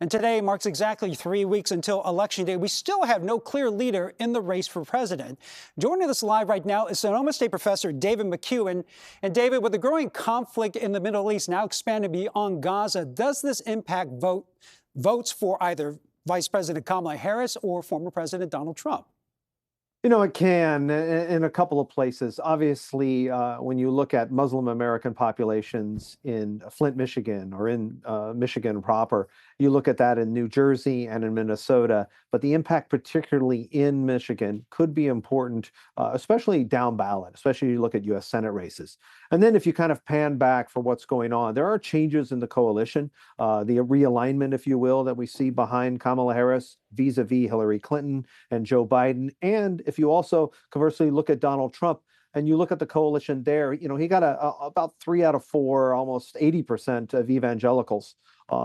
And today marks exactly 3 weeks until Election Day. We still have no clear leader in the race for president. Joining us live right now is Sonoma State professor David McCuan. And David, with the growing conflict in the Middle East now expanding beyond Gaza, does this impact votes for either Vice President Kamala Harris or former President Donald Trump? You know, it can in a couple of places. Obviously, when you look at Muslim American populations in Flint, Michigan, or in Michigan proper, you look at that in New Jersey and in Minnesota. But the impact, particularly in Michigan, could be important, especially down ballot, especially you look at U.S. Senate races. And then if you kind of pan back for what's going on, there are changes in the coalition, the realignment, if you will, that we see behind Kamala Harris vis-a-vis Hillary Clinton and Joe Biden. And if you also conversely look at Donald Trump and you look at the coalition there, you know, he got about 3 out of 4, almost 80% of evangelicals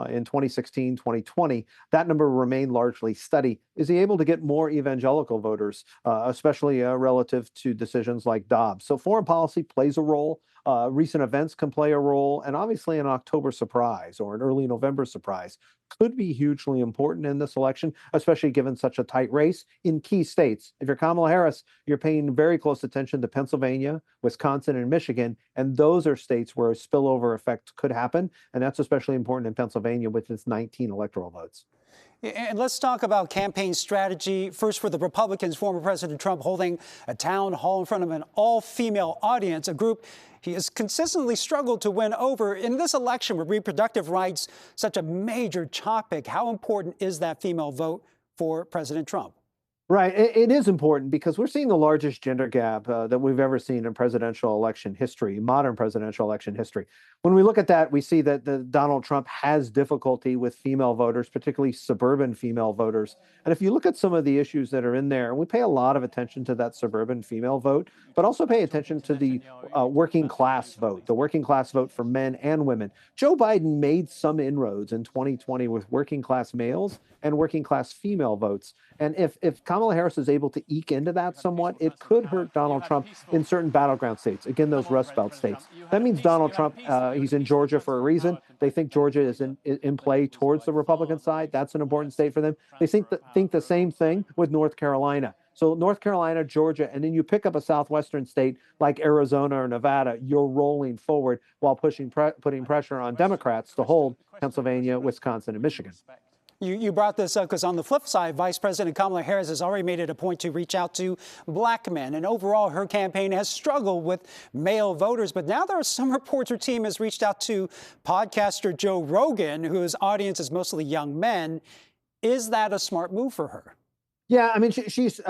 in 2016, 2020. That number remained largely steady. Is he able to get more evangelical voters, especially relative to decisions like Dobbs? So foreign policy plays a role. Recent events can play a role. And obviously an October surprise or an early November surprise could be hugely important in this election, especially given such a tight race in key states. If you're Kamala Harris, you're paying very close attention to Pennsylvania, Wisconsin, and Michigan. And those are states where a spillover effect could happen. And that's especially important in Pennsylvania with its 19 electoral votes. And let's talk about campaign strategy. First, for the Republicans, former President Trump holding a town hall in front of an all-female audience, a group he has consistently struggled to win over. In this election, with reproductive rights such a major topic, how important is that female vote for President Trump? Right. It is important because we're seeing the largest gender gap that we've ever seen in presidential election history, modern presidential election history. When we look at that, we see that Donald Trump has difficulty with female voters, particularly suburban female voters. And if you look at some of the issues that are in there, and we pay a lot of attention to that suburban female vote, but also pay attention to the working class vote, the working class vote for men and women. Joe Biden made some inroads in 2020 with working class males and working class female votes. And if Kamala Harris is able to eke into that somewhat, it could hurt Donald Trump in certain battleground states, again, those Rust Belt states. That means Donald Trump, he's in Georgia for a reason. They think Georgia is in play towards the Republican side. That's an important state for them. They think the same thing with North Carolina. So North Carolina, Georgia, and then you pick up a southwestern state like Arizona or Nevada, you're rolling forward while putting pressure on Democrats to hold Pennsylvania, Wisconsin, and Michigan. You brought this up because on the flip side, Vice President Kamala Harris has already made it a point to reach out to black men. And overall, her campaign has struggled with male voters. But now there are some reports her team has reached out to podcaster Joe Rogan, whose audience is mostly young men. Is that a smart move for her? Yeah, I mean, she's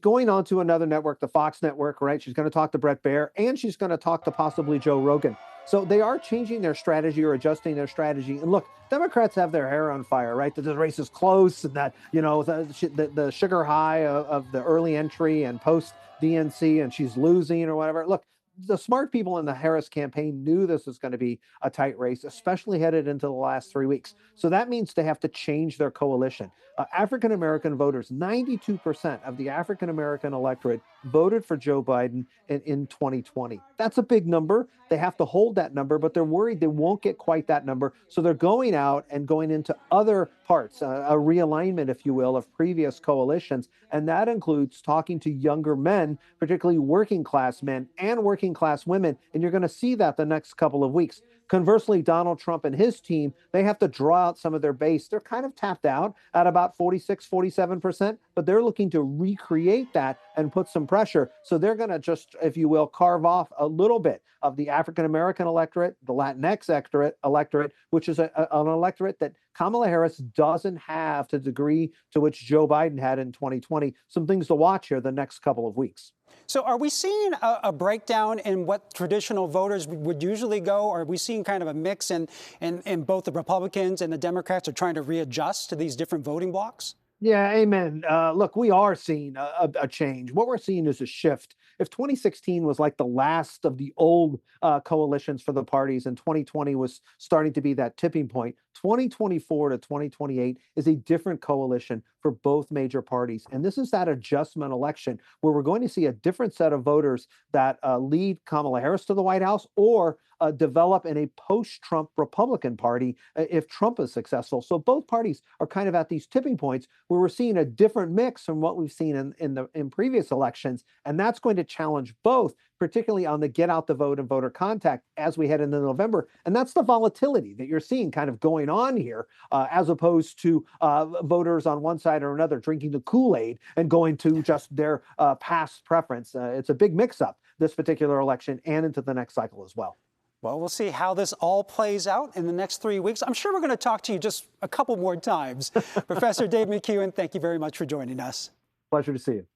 going on to another network, the Fox network, right? She's going to talk to Bret Baier, and she's going to talk to possibly Joe Rogan. So they are changing their strategy or adjusting their strategy. And look, Democrats have their hair on fire, right? That the race is close and that, you know, the sugar high of the early entry and post DNC and she's losing or whatever. Look, the smart people in the Harris campaign knew this was going to be a tight race, especially headed into the last 3 weeks. So that means they have to change their coalition. African-American voters, 92% of the African-American electorate voted for Joe Biden in 2020. That's a big number. They have to hold that number, but they're worried they won't get quite that number. So they're going out and going into other parts, a realignment, if you will, of previous coalitions. And that includes talking to younger men, particularly working class men and working class women. And you're going to see that the next couple of weeks. Conversely, Donald Trump and his team, they have to draw out some of their base. They're kind of tapped out at about 46, 47%, but they're looking to recreate that and put some pressure. So they're going to just, if you will, carve off a little bit of the African-American electorate, the Latinx electorate, which is an electorate that Kamala Harris doesn't have to the degree to which Joe Biden had in 2020. Some things to watch here the next couple of weeks. So are we seeing a breakdown in what traditional voters would usually go? Or are we seeing kind of a mix in both the Republicans and the Democrats are trying to readjust to these different voting blocks? Yeah, amen. Look, we are seeing a change. What we're seeing is a shift. If 2016 was like the last of the old coalitions for the parties and 2020 was starting to be that tipping point, 2024 to 2028 is a different coalition for both major parties. And this is that adjustment election where we're going to see a different set of voters that lead Kamala Harris to the White House or develop in a post-Trump Republican Party if Trump is successful. So both parties are kind of at these tipping points where we're seeing a different mix from what we've seen in previous elections, and that's going to challenge both, particularly on the get out the vote and voter contact as we head into November. And that's the volatility that you're seeing kind of going on here, as opposed to voters on one side or another drinking the Kool-Aid and going to just their past preference. It's a big mix-up this particular election and into the next cycle as well. Well, we'll see how this all plays out in the next 3 weeks. I'm sure we're going to talk to you just a couple more times. Professor David McCuan, thank you very much for joining us. Pleasure to see you.